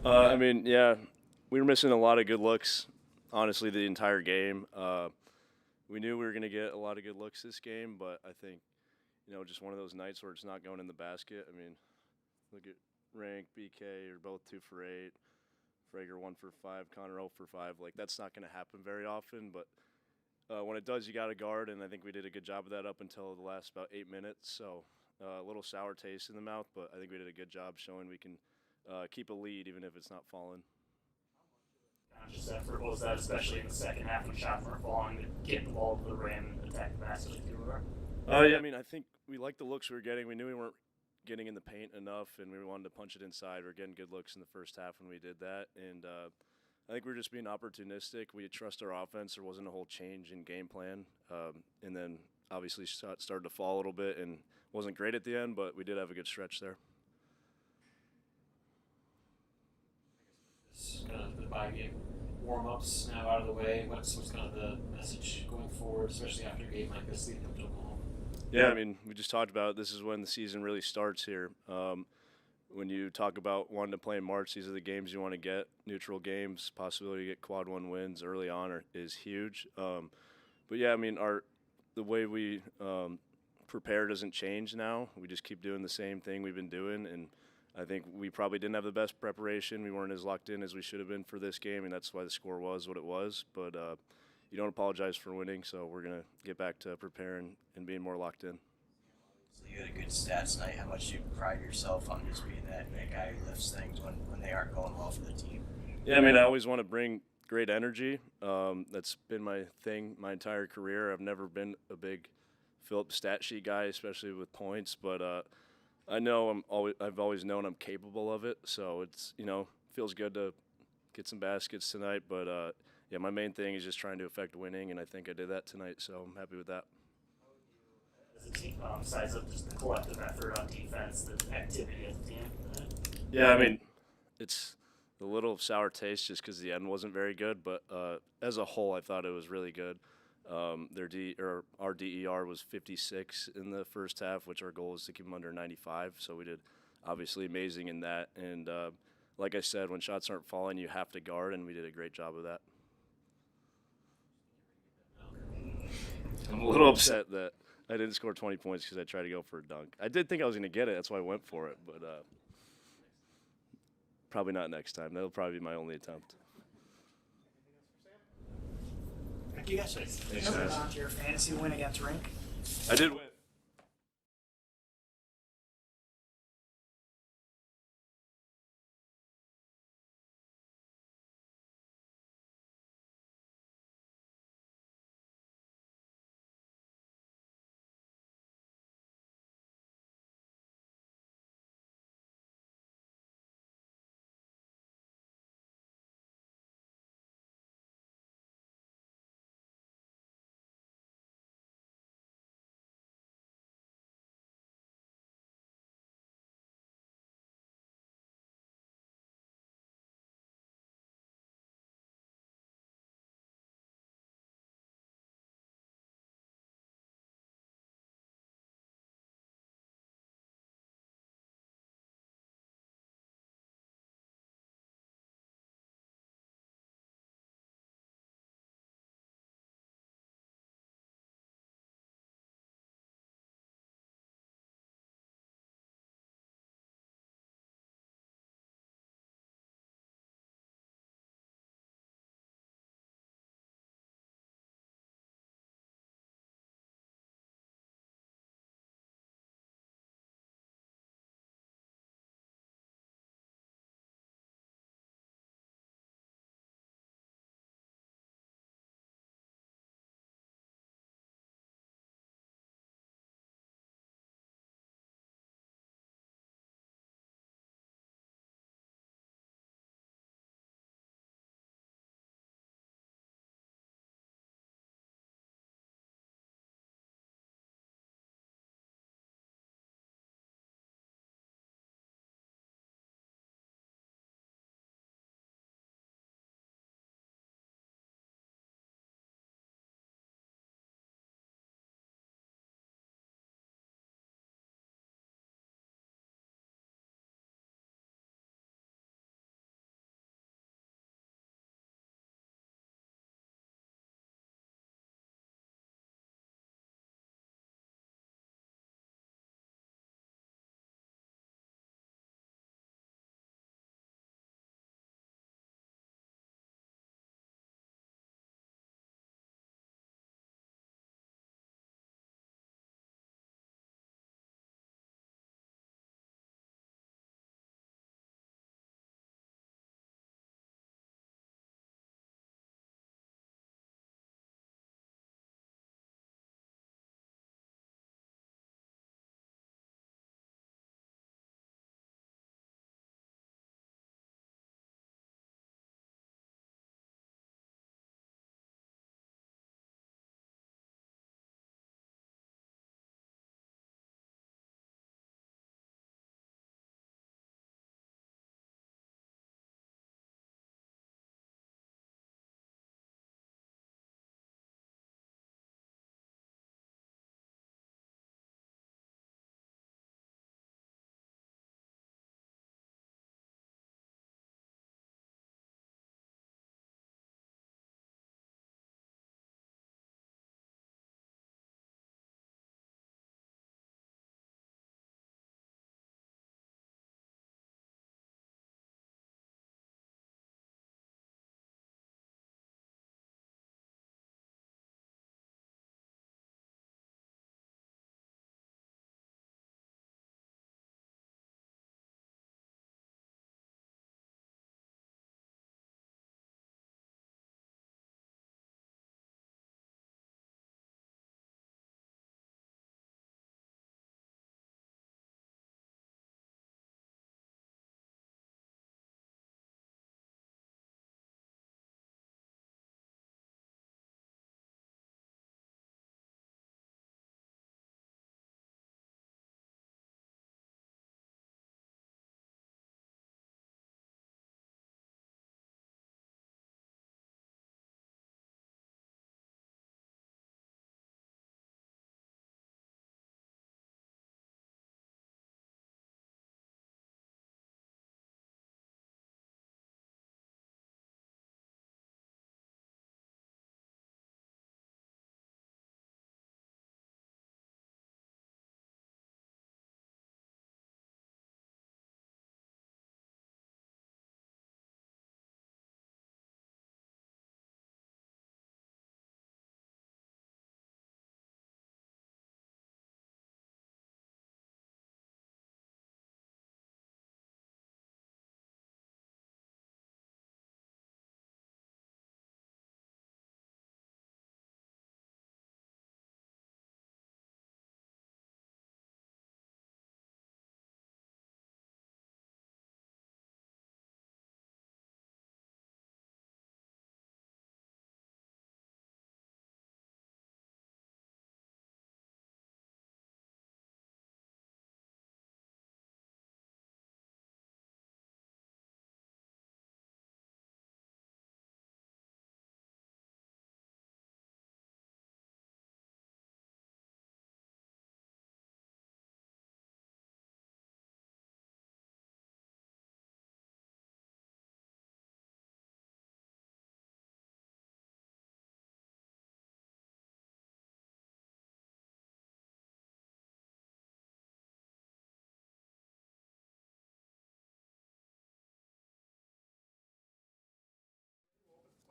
I mean, yeah, we were missing a lot of good looks, honestly, the entire game. We knew we were going to get a lot of good looks this game, but I think, just one of those nights where it's not going in the basket. I mean, look at Rank, BK are both 2 for 8, Frager 1 for 5, Connor 0 for 5. Like, that's not going to happen very often, but when it does, you got to guard, and I think we did a good job of that up until the last about 8 minutes. So a little sour taste in the mouth, but I think we did a good job showing we can keep a lead even if it's not falling. Conscious effort was that, especially in the second half when shots weren't falling, to get the ball to the rim and attack the basket like you were? Yeah, I mean, I think we liked the looks we were getting. We knew we weren't getting in the paint enough, and we wanted to punch it inside. We were getting good looks in the first half when we did that, and I think we were just being opportunistic. We trust our offense. There wasn't a whole change in game plan, and then obviously shots started to fall a little bit, and wasn't great at the end, but we did have a good stretch there. It's kind of the bye game warm ups now out of the way. What's kind of the message going forward, especially after a game like this leading up to Oklahoma? Yeah, I mean, we just talked about it. This is when the season really starts here. When you talk about wanting to play in March, these are the games you want to get. Neutral games, possibility to get quad one wins early on is huge. But yeah, I mean, the way we prepare doesn't change now. We just keep doing the same thing we've been doing, and I think we probably didn't have the best preparation. We weren't as locked in as we should have been for this game, and that's why the score was what it was. But you don't apologize for winning, so we're going to get back to preparing and being more locked in. So you had a good stats night. How much do you pride yourself on just being that guy who lifts things when they aren't going well for the team? Yeah, I mean, I always want to bring great energy. That's been my thing my entire career. I've never been a big Philip stat sheet guy, especially with points, but I've always known I'm capable of it. So it's feels good to get some baskets tonight. But yeah, my main thing is just trying to affect winning, and I think I did that tonight. So I'm happy with that. As a team, besides of just the collective effort on defense, the activity as a team? Yeah, I mean, it's a little sour taste just because the end wasn't very good, but as a whole, I thought it was really good. Our DER was 56 in the first half, which our goal is to keep them under 95. So we did obviously amazing in that. And like I said, when shots aren't falling, you have to guard, and we did a great job of that. I'm a little upset that I didn't score 20 points because I tried to go for a dunk. I did think I was going to get it. That's why I went for it, but probably not next time. That'll probably be my only attempt. Thank you guys. Thanks, guys. On to your fantasy win against Rink. I did win.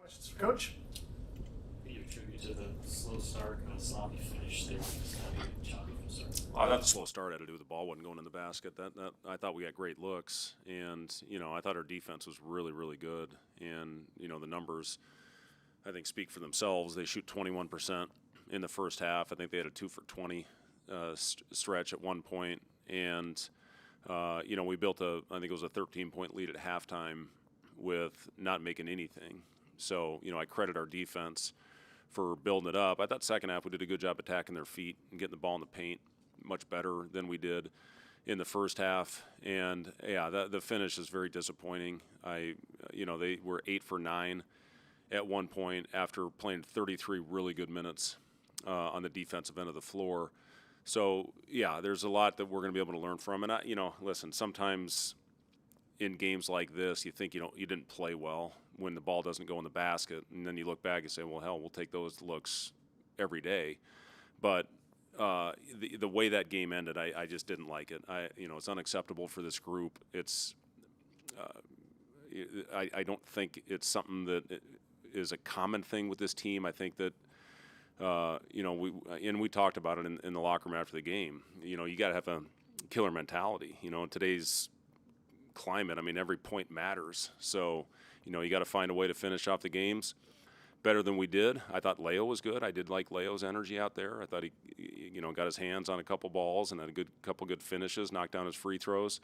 Questions for Coach? What do you attribute to the slow start, kind of sloppy finish there? Just kind of choppy from start. Well, I thought the slow start had to do with the ball wasn't going in the basket. That I thought we got great looks, and I thought our defense was really, really good. And the numbers, I think, speak for themselves. They shoot 21% in the first half. I think they had a 2 for 20 stretch at one point, and we built I think it was a 13-point lead at halftime with not making anything. So I credit our defense for building it up. I thought second half we did a good job attacking their feet and getting the ball in the paint much better than we did in the first half. And yeah, the finish is very disappointing. They were 8 for 9 at one point after playing 33 really good minutes on the defensive end of the floor. So yeah, there's a lot that we're going to be able to learn from. And listen, sometimes in games like this, you think you didn't play well when the ball doesn't go in the basket, and then you look back and say, well, hell, we'll take those looks every day. But the way that game ended, I just didn't like it. It's unacceptable for this group. It's I don't think it's something that is a common thing with this team. I think that we talked about it in the locker room after the game. You got to have a killer mentality. In today's climate, every point matters. So you got to find a way to finish off the games better than we did. I thought Leo was good. I did like Leo's energy out there. I thought he got his hands on a couple balls and had a couple good finishes, knocked down his free throws.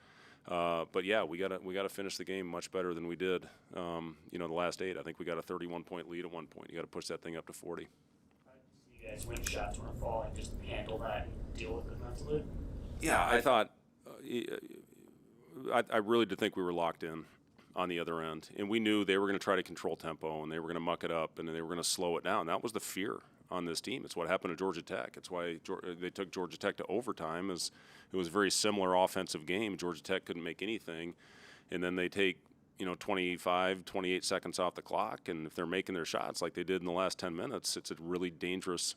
But yeah, we got to finish the game much better than we did. The last 8. I think we got a 31-point lead at one point. You got to push that thing up to 40. You guys win shots when falling, just handle that and deal with it mentally. Yeah, I thought I really did think we were locked in on the other end, and we knew they were going to try to control tempo and they were going to muck it up and they were going to slow it down. That was the fear on this team. It's what happened to Georgia Tech. It's why they took Georgia Tech to overtime. It was a very similar offensive game. Georgia Tech couldn't make anything, and then they take 25, 28 seconds off the clock, and if they're making their shots like they did in the last 10 minutes, it's a really dangerous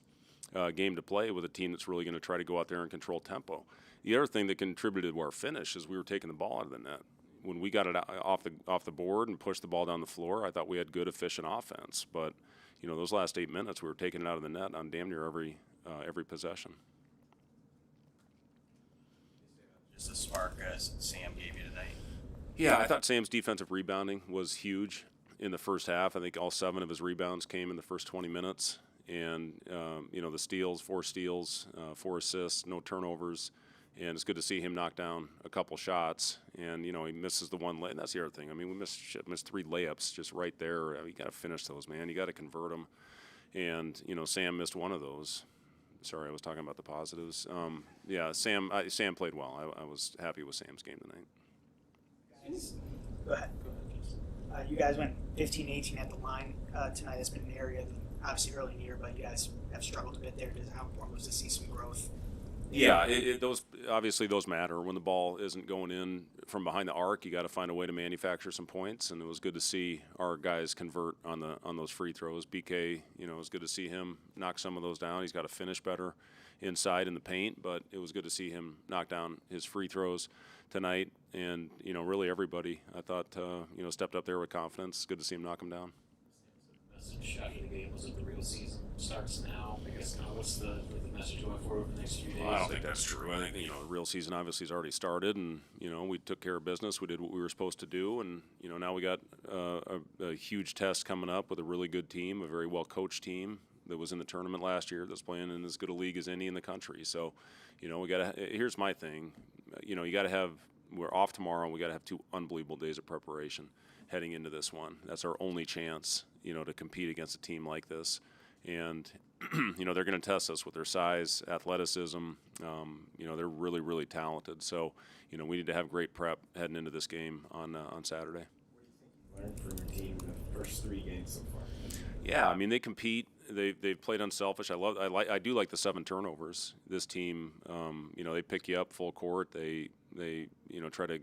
game to play with a team that's really going to try to go out there and control tempo. The other thing that contributed to our finish is we were taking the ball out of the net. When we got it off the board and pushed the ball down the floor, I thought we had good, efficient offense. But those last 8 minutes, we were taking it out of the net on damn near every possession. Just a spark Sam gave you tonight. Yeah, I thought Sam's defensive rebounding was huge in the first half. I think all 7 of his rebounds came in the first 20 minutes. And, the steals, 4 steals, 4 assists, no turnovers. And it's good to see him knock down a couple shots. And, he misses the one and that's the other thing. We missed 3 layups just right there. You got to finish those, man. You got to convert them. And, Sam missed one of those. Sorry, I was talking about the positives. Sam played well. I was happy with Sam's game tonight. Go ahead. You guys went 15-18 at the line tonight. That's been an area that obviously early in the year, but you guys have struggled a bit there. How important was to see some growth? Yeah, those matter. When the ball isn't going in from behind the arc, you got to find a way to manufacture some points, and it was good to see our guys convert on those free throws. BK, it was good to see him knock some of those down. He's got to finish better inside in the paint, but it was good to see him knock down his free throws tonight. And really everybody, I thought, stepped up there with confidence. Good to see him knock them down. Message after the game was that the real season starts now. I guess what's the message going forward over the next few days? Well, I don't think that's true. I think the real season obviously has already started, and we took care of business. We did what we were supposed to do, and now we got a huge test coming up with a really good team, a very well coached team that was in the tournament last year that's playing in as good a league as any in the country. So, we got to. Here's my thing. You got to have. We're off tomorrow, and we got to have 2 unbelievable days of preparation heading into this one. That's our only chance, to compete against a team like this. And, they're going to test us with their size, athleticism. They're really, really talented. So, we need to have great prep heading into this game on Saturday. What do you think you learned from your team the first 3 games so far? Yeah, they compete. They've played unselfish. I do like the 7 turnovers. This team, they pick you up full court. They try to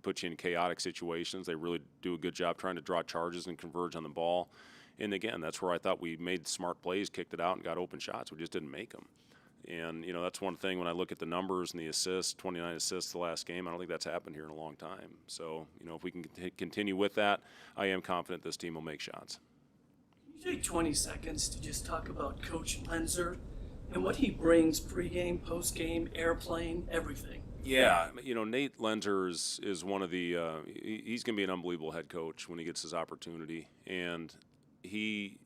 put you in chaotic situations. They really do a good job trying to draw charges and converge on the ball. And again, that's where I thought we made smart plays, kicked it out, and got open shots. We just didn't make them. And that's one thing when I look at the numbers and the assists, 29 assists the last game. I don't think that's happened here in a long time. So if we can continue with that, I am confident this team will make shots. you take 20 seconds to just talk about Coach Lenzer and what he brings pregame, postgame, airplane, everything? Yeah, Nate Lenzer is one of the he's going to be an unbelievable head coach when he gets his opportunity, and he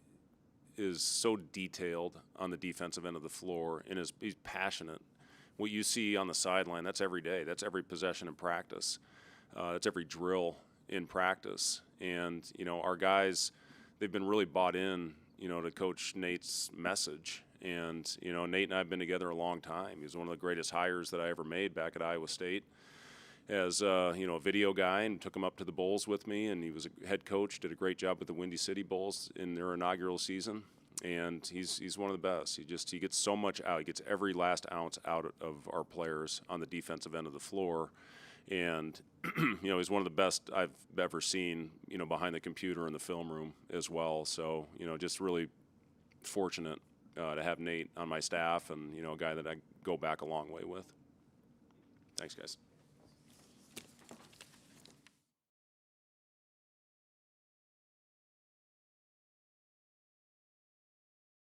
is so detailed on the defensive end of the floor, and he's passionate. What you see on the sideline, that's every day. That's every possession in practice. That's every drill in practice. And our guys, they've been really bought in, to Coach Nate's message. And Nate and I have been together a long time. He was one of the greatest hires that I ever made back at Iowa State as a video guy, and took him up to the Bulls with me. And he was a head coach, did a great job with the Windy City Bulls in their inaugural season. And he's one of the best. He gets so much out. He gets every last ounce out of our players on the defensive end of the floor. And he's one of the best I've ever seen, behind the computer in the film room as well. So just really fortunate to have Nate on my staff, and a guy that I go back a long way with. Thanks, guys.